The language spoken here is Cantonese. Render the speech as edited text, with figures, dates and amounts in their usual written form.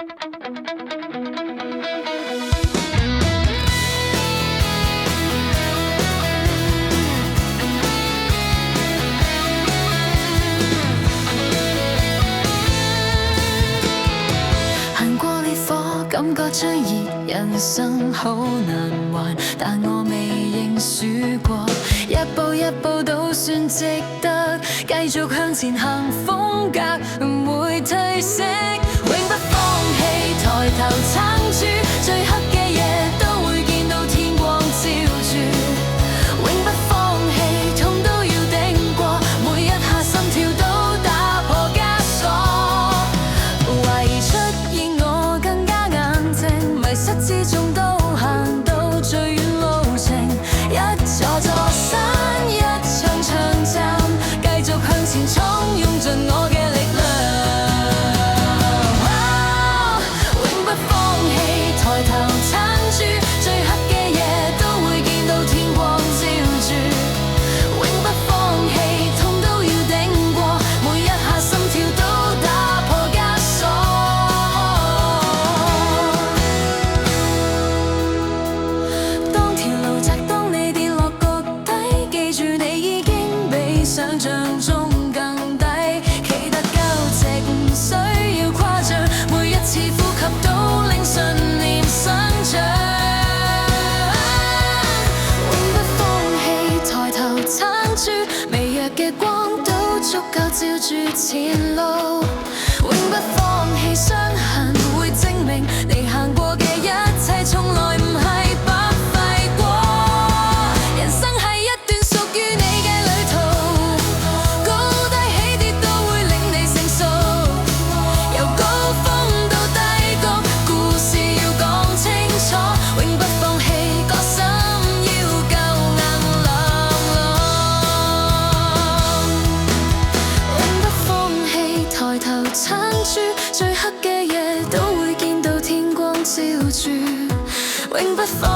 行過烈火，感覺最熱，人生好難還，但我未認輸過，一步一步都算值得，繼續向前行，風格唔會褪色，永不放棄，抬頭撐住，最黑嘅夜都會見到天光照住，永不放棄，痛都要頂過，每一下心跳都打破枷鎖，懷疑出現我更加硬淨，迷失之中都行到最遠路程，一座座山，一場場站，繼續向前衝，用盡我嘅力量，永不放棄，抬頭撐住，最黑嘅夜都會見到天光照住，永不放棄，痛都要頂過，每一下心跳都打破枷鎖，當條路窄，當你跌落谷底，記住你已經比想象中更低，企得夠直，唔需要誇張，每一次呼吸都令信念生長，永不放棄，抬頭撐住，微弱嘅光都足夠照住前路，永不放棄，傷痕會證明你行過嘅一切從來唔係白費過，人生係一段屬於你嘅旅途，高低起跌都會令你成熟，由高峰到低谷，故事要講清楚，永不放棄，個心要夠硬朗朗，永不放棄，抬頭撐住，最黑嘅夜都會見到天光照住，永不放